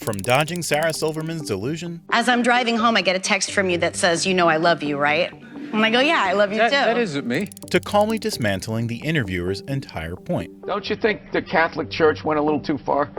From dodging Sarah Silverman's delusion. As I'm driving home, I get a text from you that says, "You know I love you, right?" And I go, "Yeah, I love you too." That isn't me. To calmly dismantling the interviewer's entire point. Don't you think the Catholic Church went a little too far?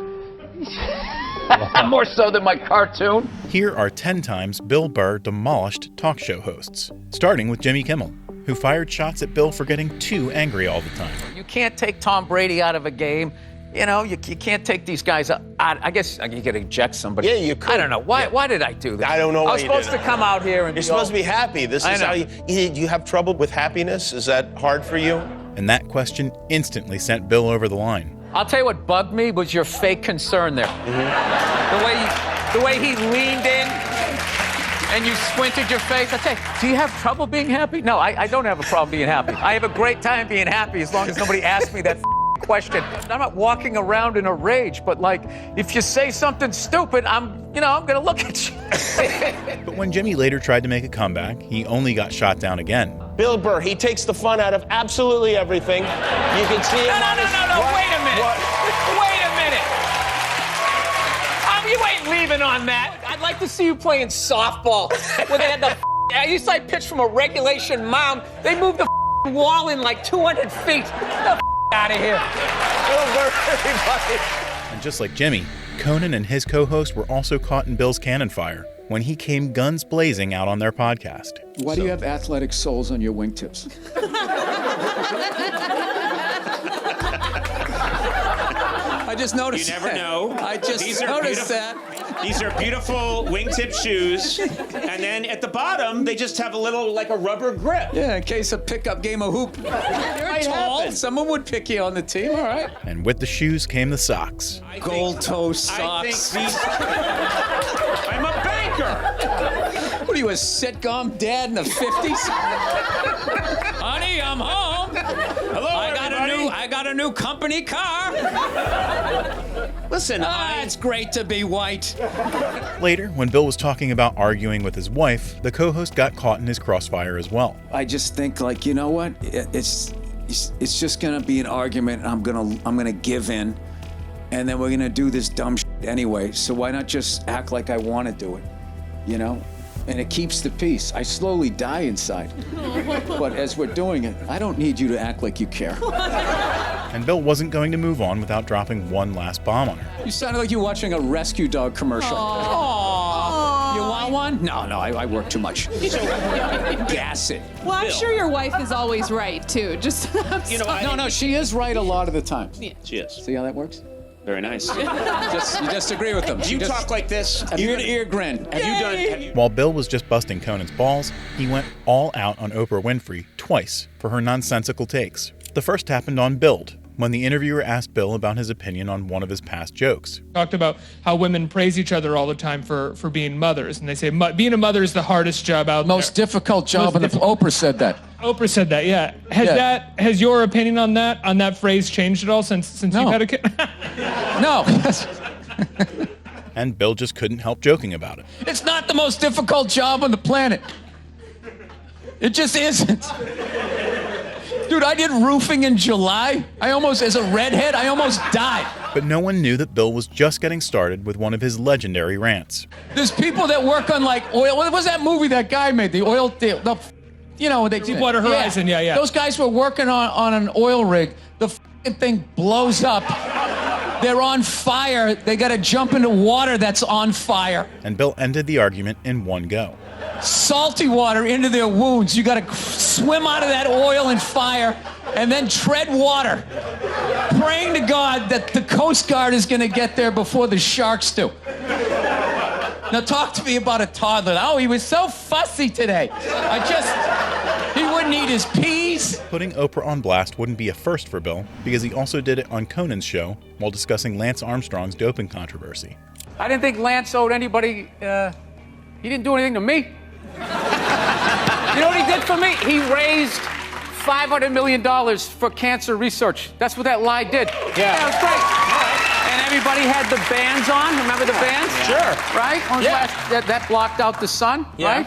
More so than my cartoon. Here are 10 times Bill Burr demolished talk show hosts, starting with Jimmy Kimmel, who fired shots at Bill for getting too angry all the time. You can't take Tom Brady out of a game. You know, you can't take these guys out. I guess you could eject somebody. Yeah, you could. I don't know. Why did I do that? I don't know why I was you supposed did to it. come out here and You're supposed to be happy. This is how you have trouble with happiness? Is that hard for you? And that question instantly sent Bill over the line. I'll tell you what bugged me was your fake concern there. The way he leaned in and you squinted your face. I tell you, do you have trouble being happy? No, I don't have a problem being happy. I have a great time being happy as long as nobody asks me that question. I'm not walking around in a rage, but like, if you say something stupid, I'm gonna look at you. But when Jimmy later tried to make a comeback, he only got shot down again. Bill Burr, he takes the fun out of absolutely everything. You can see him on his... No, wait a minute. Wait a minute. You ain't leaving on that. I'd like to see you playing softball where they had the I used to pitch from a regulation mound. They moved the wall in like 200 feet. Get the out of here. Bill Burr, everybody. And just like Jimmy, Conan and his co-host were also caught in Bill's cannon fire when he came guns blazing out on their podcast. Why do you have athletic soles on your wingtips? I just noticed. You never that. know. I just noticed that. These are beautiful wingtip shoes, and then at the bottom they just have a little like a rubber grip. Yeah, in case a pickup game of hoop. You're tall. happen. Someone would pick you on the team. All right. And with the shoes came the socks. Gold toe socks. I think these. I'm a banker. What are you, a sitcom dad in the 50s? Honey, I'm home. Hello, I got a new company car. Listen, It's great to be white. Later, when Bill was talking about arguing with his wife, the co-host got caught in his crossfire as well. I just think, like, you know what? It's just gonna be an argument. I'm gonna give in, and then we're gonna do this dumb shit anyway. So why not just act like I want to do it? You know? And it keeps the peace. I slowly die inside. But as we're doing it, I don't need you to act like you care. And Bill wasn't going to move on without dropping one last bomb on her. You sounded like you're watching a rescue dog commercial. Aww. You want one? No, I work too much. Gas it. Well, I'm sure your wife is always right, too. Just No, she is right a lot of the time. Yeah. She is. See how that works? Very nice. You just agree with them. You talk like this. Ear to ear grin. Have you done? While Bill was just busting Conan's balls, he went all out on Oprah Winfrey twice for her nonsensical takes. The first happened on Build, when the interviewer asked Bill about his opinion on one of his past jokes. Talked about how women praise each other all the time for being mothers, and they say being a mother is the hardest job out there. Most difficult job, and Oprah said that. Oprah said that, yeah. Has your opinion on that phrase changed at all since you've had a kid? No. And Bill just couldn't help joking about it. It's not the most difficult job on the planet. It just isn't. Dude, I did roofing in July. As a redhead, I almost died. But no one knew that Bill was just getting started with one of his legendary rants. There's people that work on like oil. What was that movie that guy made? Deepwater Horizon, yeah. Those guys were working on an oil rig. The thing blows up. They're on fire. They got to jump into water that's on fire. And Bill ended the argument in one go. Salty water into their wounds. You got to swim out of that oil and fire and then tread water, praying to God that the Coast Guard is going to get there before the sharks do. Now talk to me about a toddler. Oh, he was so fussy today. He wouldn't eat his peas. Putting Oprah on blast wouldn't be a first for Bill, because he also did it on Conan's show while discussing Lance Armstrong's doping controversy. I didn't think Lance owed anybody. He didn't do anything to me. You know what he did for me? He raised $500 million for cancer research. That's what that lie did. Yeah, it was great. And everybody had the bands on. Remember the bands? Sure. Right? That blocked out the sun, right?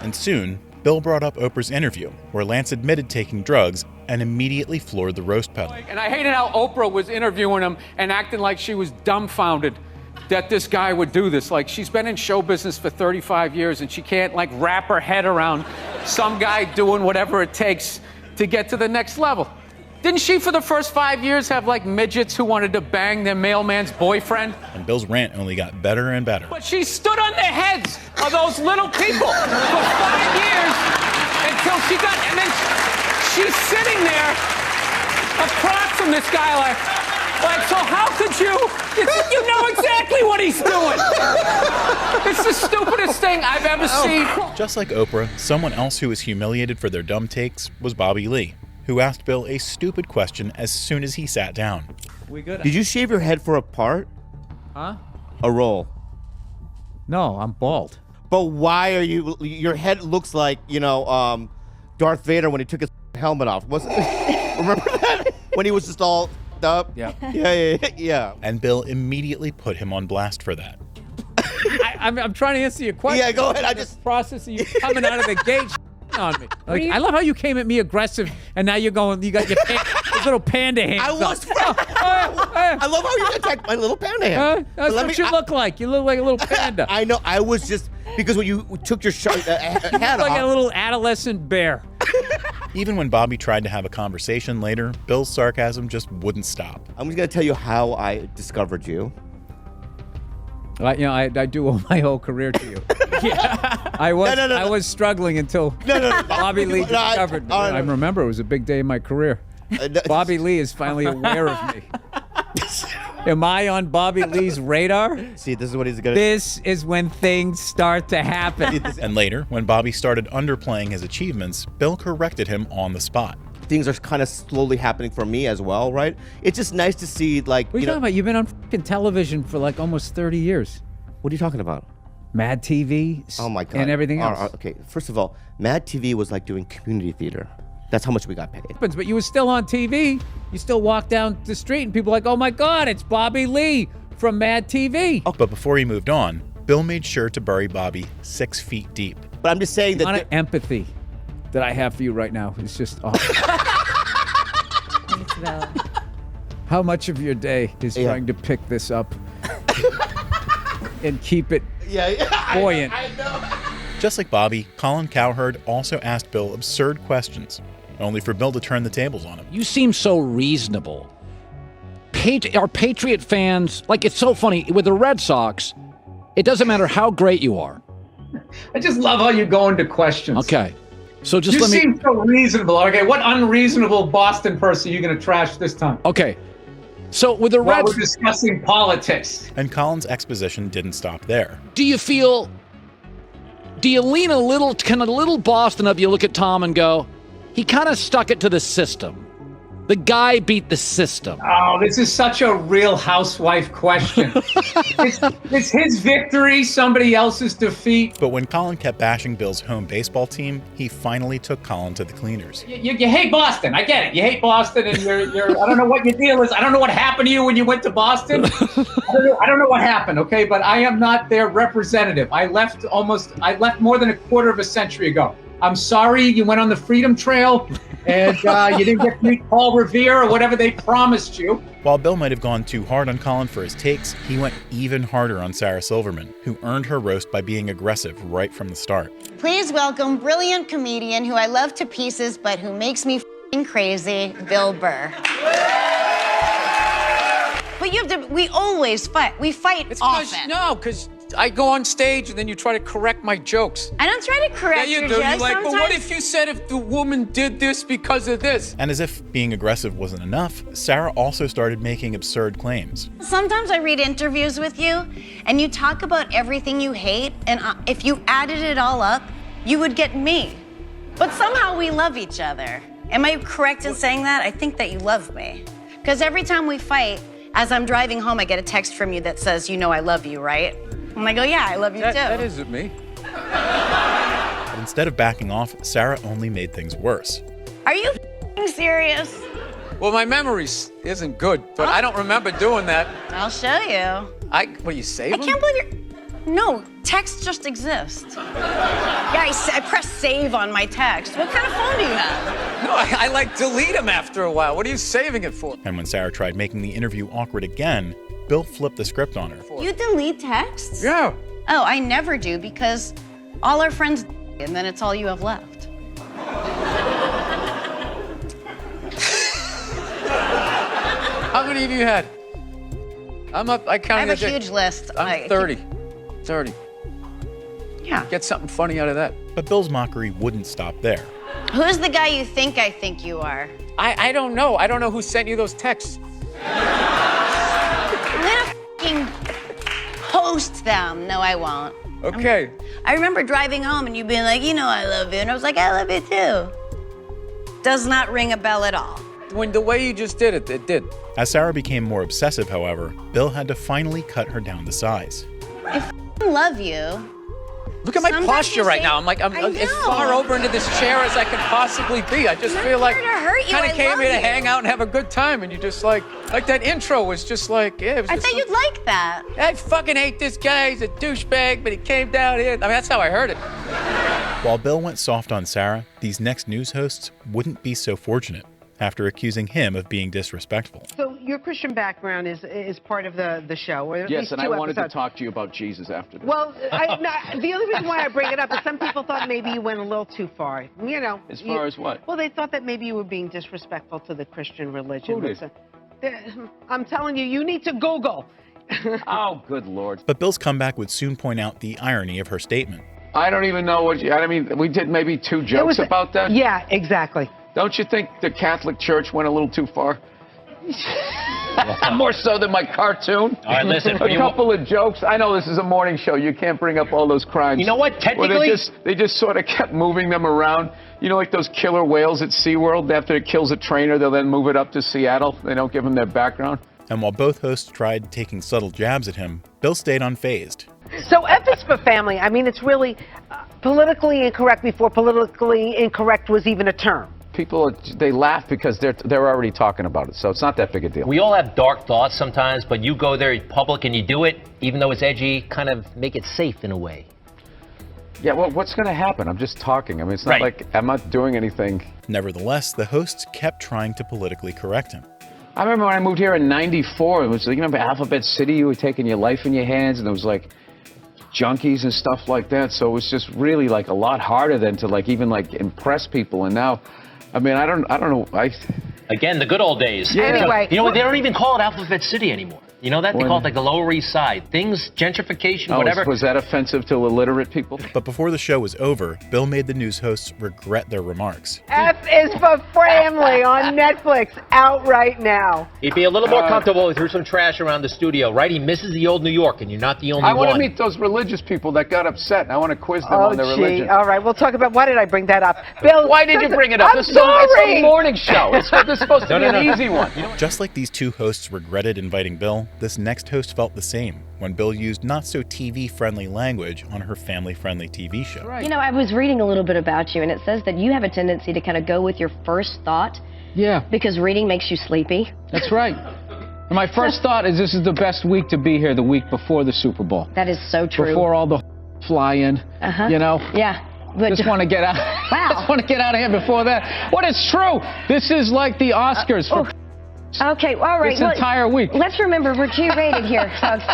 And soon, Bill brought up Oprah's interview, where Lance admitted taking drugs and immediately floored the roast pedal. And I hated how Oprah was interviewing him and acting like she was dumbfounded. that this guy would do this. Like, she's been in show business for 35 years and she can't, like, wrap her head around some guy doing whatever it takes to get to the next level. Didn't she, for the first 5 years, have, like, midgets who wanted to bang their mailman's boyfriend? And Bill's rant only got better and better. But she stood on the heads of those little people for 5 years until she got, and then she's sitting there across from this guy like, so how could you know exactly what he's doing. It's the stupidest thing I've ever seen. Just like Oprah, someone else who was humiliated for their dumb takes was Bobby Lee, who asked Bill a stupid question as soon as he sat down. We good? Did you shave your head for a part? Huh? A role? No, I'm bald. But why are you? Your head looks like Darth Vader when he took his helmet off. Remember that when he was just all up? Yeah. Yeah. And Bill immediately put him on blast for that. I'm trying to answer your question. Yeah, go ahead. I just process of you coming out of the gate on me. Like, I love how you came at me aggressive, and now you're going. You got your little panda hands. I love how you attacked my little panda hand. That's what you look like. You look like a little panda. I know. I was just because when you took your hat like off, a little adolescent bear. Even when Bobby tried to have a conversation later, Bill's sarcasm just wouldn't stop. I'm just gonna tell you how I discovered you. I do owe my whole career to you. I was struggling until Bobby Lee discovered me. I remember it was a big day in my career. Bobby Lee is finally aware of me. Am I on Bobby Lee's radar? See, this is what he's gonna. This is when things start to happen. And later, when Bobby started underplaying his achievements, Bill corrected him on the spot. Things are kind of slowly happening for me as well, right? It's just nice to see, like, what are you talking about? You've been on fucking television for like almost 30 years. What are you talking about? Mad TV. Oh my God. And everything else. Okay, first of all, Mad TV was like doing community theater. That's how much we got paid. But you were still on TV. You still walk down the street and people are like, oh my God, it's Bobby Lee from Mad TV. Oh, but before he moved on, Bill made sure to bury Bobby 6 feet deep. But I'm just saying that... The amount of empathy that I have for you right now is just awesome. How much of your day is trying to pick this up and keep it buoyant? I know. Just like Bobby, Colin Cowherd also asked Bill absurd questions, only for Bill to turn the tables on him. You seem so reasonable. Our Patriot fans, like, it's so funny, with the Red Sox, it doesn't matter how great you are. I just love how you go into questions. Okay. So just you let me... seem so reasonable. Okay, what unreasonable Boston person are you going to trash this time? Okay. So with the While Reds... we're discussing politics. And Colin's exposition didn't stop there. Do you lean a little Boston of you look at Tom and go, he kind of stuck it to the system. The guy beat the system. Oh, this is such a Real Housewife question. It's his victory, somebody else's defeat. But when Colin kept bashing Bill's home baseball team, he finally took Colin to the cleaners. You hate Boston. I get it. You hate Boston, and you're I don't know what your deal is. I don't know what happened to you when you went to Boston. I don't know what happened, okay? But I am not their representative. I left more than a quarter of a century ago. I'm sorry you went on the Freedom Trail and you didn't get to meet Paul Revere or whatever they promised you. While Bill might have gone too hard on Colin for his takes, he went even harder on Sarah Silverman, who earned her roast by being aggressive right from the start. Please welcome brilliant comedian who I love to pieces but who makes me f***ing crazy, Bill Burr. But we always fight. We fight often. Because I go on stage and then you try to correct my jokes. I don't try to correct your jokes. You're like, but what if you said if the woman did this because of this? And as if being aggressive wasn't enough, Sarah also started making absurd claims. Sometimes I read interviews with you and you talk about everything you hate, and if you added it all up, you would get me. But somehow we love each other. Am I correct in saying that? I think that you love me. Because every time we fight, as I'm driving home, I get a text from you that says, you know I love you, right? And I go, yeah, I love you too. That isn't me. But instead of backing off, Sarah only made things worse. Are you f***ing serious? Well, my memory isn't good, but I don't remember doing that. I'll show you. What, you save them? I can't believe you're... No, text just exists. Yeah, I press save on my text. What kind of phone do you have? No, I delete them after a while. What are you saving it for? And when Sarah tried making the interview awkward again, Bill flipped the script on her. You delete texts? Yeah. Oh, I never do because all our friends and then it's all you have left. How many of you had? I'm up. I counted. I have a huge list. I'm 30. 30. Yeah. Get something funny out of that. But Bill's mockery wouldn't stop there. Who's the guy you think I think you are? I don't know. I don't know who sent you those texts. I'm gonna f***ing post them. No, I won't. Okay. I remember driving home and you being like, you know I love you. And I was like, I love you too. Does not ring a bell at all. When the way you just did it, it did. As Sarah became more obsessive, however, Bill had to finally cut her down to size. I f***ing love you. Look at my Sometimes posture you right say- now. I'm I as know. far over into this chair as I can possibly be. I just feel like here to hurt you. kind I of came love here to you. hang out and have a good time, and you just like that intro was just like, yeah. It was I just thought you'd like that. I fucking hate this guy. He's a douchebag, but he came down here. I mean, that's how I heard it. While Bill went soft on Sarah, these next news hosts wouldn't be so fortunate after accusing him of being disrespectful. So your Christian background is part of the show, or at Yes, least and two I wanted to episodes. talk to you about Jesus after this. Well, the only reason why I bring it up is some people thought maybe you went a little too far. You know. As far as what? Well, they thought that maybe you were being disrespectful to the Christian religion. Who did? I'm telling you, you need to Google. Oh, good Lord. But Bill's comeback would soon point out the irony of her statement. I don't even know what I mean, we did maybe 2 jokes about that. Yeah, exactly. Don't you think the Catholic Church went a little too far? More so than my cartoon. All right, listen. A couple of jokes. I know this is a morning show. You can't bring up all those crimes. You know what? Technically, well, they just sort of kept moving them around. You know, like those killer whales at SeaWorld. After it kills a trainer, they'll then move it up to Seattle. They don't give them their background. And while both hosts tried taking subtle jabs at him, Bill stayed unfazed. So F is for family. I mean, it's really politically incorrect before politically incorrect was even a term. People, they laugh because they're already talking about it, so it's not that big a deal. we all have dark thoughts sometimes, but you go there in public and you do it, even though it's edgy, kind of make it safe in a way. Yeah, well, what's going to happen? I'm just talking. I mean, it's not like I'm not doing anything. Nevertheless, the hosts kept trying to politically correct him. I remember when I moved here in '94, it was like, you remember Alphabet City, you were taking your life in your hands, and there was like junkies and stuff like that, so it was just really like a lot harder than to like even like impress people. And now, I mean, I don't know. Again, the good old days. Yeah. Anyway. You know what? They don't even call it Alphabet City anymore. You know that? They When- call it like the Lower East Side. Things, gentrification, Oh, whatever. was that offensive to illiterate people? But before the show was over, Bill made the news hosts regret their remarks. F is for family on Netflix, out right now. He'd be a little more comfortable if he threw some trash around the studio, right? He misses the old New York, and you're not the only I want one. to meet those religious people that got upset. I want to quiz them Oh, on their gee. religion. All right, we'll talk about, why did I bring that up? Bill, Why did you bring it up? I'm This is sorry. it's a morning show. This is supposed to be an easy one. Just like these two hosts regretted inviting Bill, this next host felt the same when Bill used not-so-TV-friendly language on her family-friendly TV show. You know, I was reading a little bit about you, and it says that you have a tendency to kind of go with your first thought. Yeah. Because reading makes you sleepy. That's right. And my first thought is this is the best week to be here, the week before the Super Bowl. That is so true. Before all the fly in, you know? Yeah. But Just want to get out. Wow. Just want to get out of here before that. What is true? This is like the Oscars for Okay, all right. this entire week. Let's remember we're G-rated here, folks.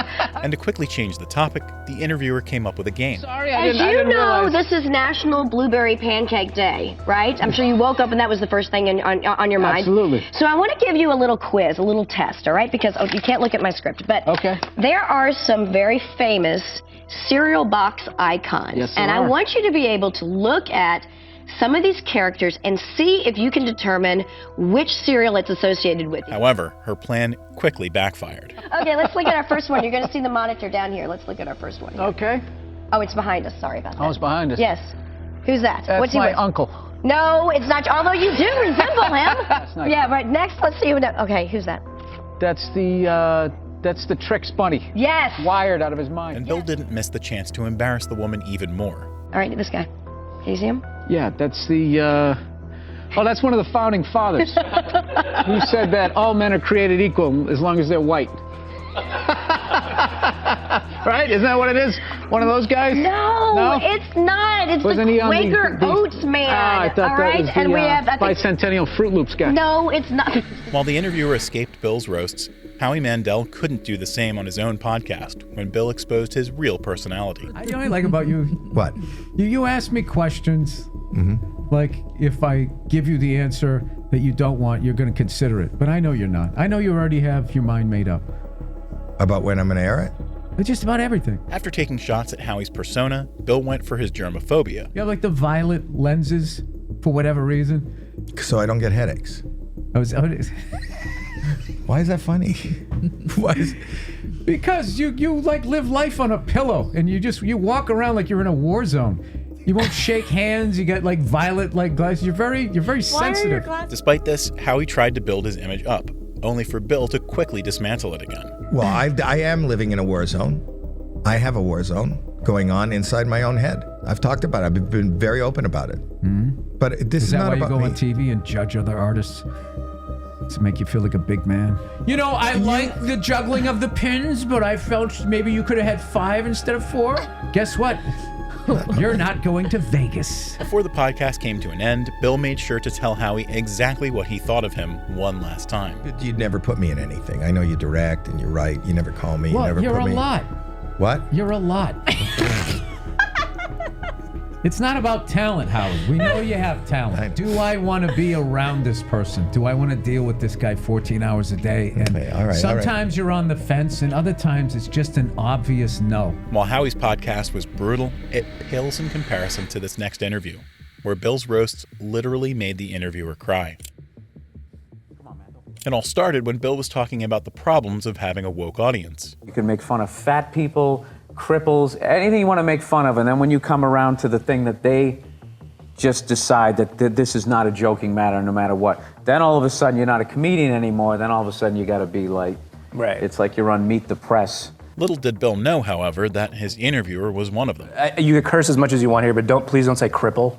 And to quickly change the topic, the interviewer came up with a game. Sorry, As I you didn't know, realize. this is National Blueberry Pancake Day, right? I'm sure you woke up and that was the first thing on your mind. Absolutely. So I want to give you a little quiz, a little test, all right? Because you can't look at my script, but there are some very famous cereal box icons. Yes, there and I are. want you to be able to look at some of these characters and see if you can determine which cereal it's associated with. However, her plan quickly backfired. Okay, let's look at our first one. You're going to see the monitor down here. Let's look at our first one. Okay. Oh, it's behind us. Sorry about that. Oh, it's behind us. Yes. Who's that? That's What's he my with? uncle. No, it's not. Although you do resemble him. That's not Yeah, right. Next, let's see who. Okay, who's that? That's the Trix Bunny. Yes. Wired out of his mind. And Bill didn't miss the chance to embarrass the woman even more. All right, this guy. Can you see him? Yeah, that's the. Oh, that's one of the founding fathers who said that all men are created equal as long as they're white. Right? Isn't that what it is? One of those guys? No, it's not. It's Wasn't the he on Quaker Oats man. I thought all that right, was and the we have. I think, Bicentennial Fruit Loops guy. no, it's not. While the interviewer escaped Bill's roasts, Howie Mandel couldn't do the same on his own podcast when Bill exposed his real personality. You know what I like about you? What? You ask me questions. Like, if I give you the answer that you don't want, you're going to consider it. But I know you're not. I know you already have your mind made up. About when I'm going to air it? Just about everything. After taking shots at Howie's persona, Bill went for his germophobia. You have like the violet lenses for whatever reason. So I don't get headaches. Why is that funny? Why is... Because you like live life on a pillow and you walk around like you're in a war zone. You won't shake hands. You got like violet like glasses. You're very sensitive. Despite this, Howie tried to build his image up, only for Bill to quickly dismantle it again. Well, I am living in a war zone. I have a war zone going on inside my own head. I've talked about it. I've been very open about it. But this is not about me. Is that why you go on TV and judge other artists? To make you feel like a big man. You know, I like the juggling of the pins, but I felt maybe you could have had 5 instead of 4. Guess what? You're not going to Vegas. Before the podcast came to an end, Bill made sure to tell Howie exactly what he thought of him one last time. You'd never put me in anything. I know you direct and you write. You never call me. Well, you never you're put me. a lot. What? You're a lot. It's not about talent, Howard. We know you have talent. Do I want to be around this person? Do I want to deal with this guy 14 hours a day? And all right, sometimes you're on the fence, and other times it's just an obvious no. While Howie's podcast was brutal, it pales in comparison to this next interview, where Bill's roasts literally made the interviewer cry. It all started when Bill was talking about the problems of having a woke audience. You can make fun of fat people, cripples, anything you want to make fun of, and then when you come around to the thing that they just decide that this is not a joking matter no matter what, then all of a sudden you're not a comedian anymore, then all of a sudden you got to be like, it's like you're on Meet the Press. Little did Bill know, however, that his interviewer was one of them. You can curse as much as you want here, but please don't say cripple.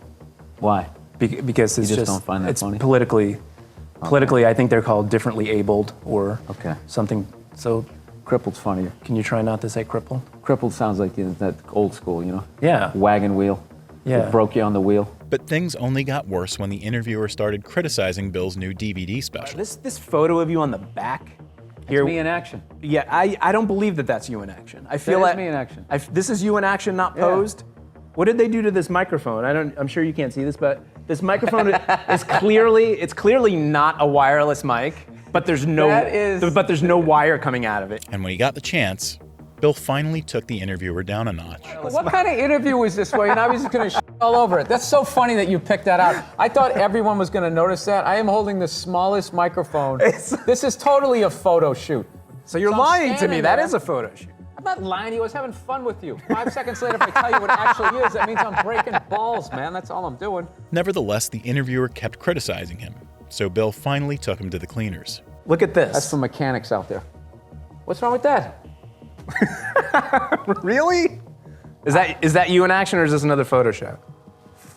Why? Because it's you just don't find that it's funny? Politically, I think they're called differently abled or something. So crippled's funnier. Can you try not to say cripple? Crippled sounds like that old school, you know? Yeah. Wagon wheel. Yeah. It broke you on the wheel. But things only got worse when the interviewer started criticizing Bill's new DVD special. This photo of you on the back here. Me in action. Yeah, I don't believe that that's you in action. I feel that is me in action. This is you in action, not posed. What did they do to this microphone? I'm sure you can't see this, but this microphone is clearly not a wireless mic, but there's no wire coming out of it. And when he got the chance, Bill finally took the interviewer down a notch. What kind of interview was this where I was just going to shit all over it? That's so funny that you picked that out. I thought everyone was going to notice that. I am holding the smallest microphone. This is totally a photo shoot. So you're lying to me. That is a photo shoot. I'm not lying to you. I was having fun with you. 5 seconds later, if I tell you what it actually is, that means I'm breaking balls, man. That's all I'm doing. Nevertheless, the interviewer kept criticizing him, so Bill finally took him to the cleaners. Look at this. That's for mechanics out there. What's wrong with that? Really? Is that you in action, or is this another photo shoot?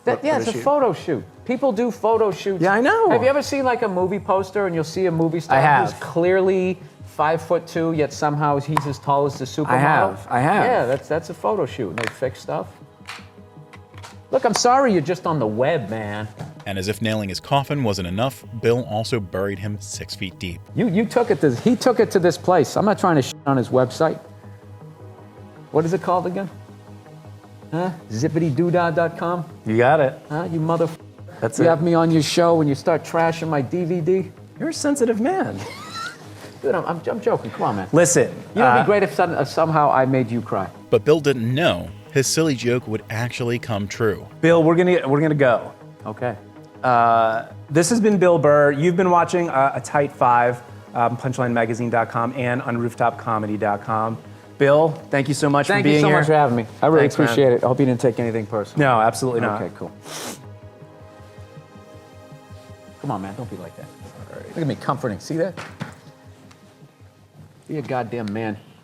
It's a photo shoot. People do photo shoots. Yeah, I know. Have you ever seen like a movie poster and you'll see a movie star who's clearly 5'2", yet somehow he's as tall as the supermodel? I have. Yeah, that's a photo shoot. And they fix stuff. Look, I'm sorry you're just on the web, man. And as if nailing his coffin wasn't enough, Bill also buried him 6 feet deep. He took it to this place. I'm not trying to shit on his website. What is it called again? Huh? Zippitydoodah.com? You got it. Huh? You mother. That's You have me on your show and you start trashing my DVD? You're a sensitive man. Dude, I'm joking. Come on, man. Listen. You know, it'd be great if somehow I made you cry. But Bill didn't know his silly joke would actually come true. Bill, we're gonna go. Okay. This has been Bill Burr. You've been watching A Tight Five, punchlinemagazine.com and on rooftopcomedy.com. Bill, thank you so much for being here. Thank you so much for having me. I really Thanks, appreciate man. it. I hope you didn't take anything personal. No, absolutely not. Okay, cool. Come on, man. Don't be like that. Look at me comforting. See that? Be a goddamn man.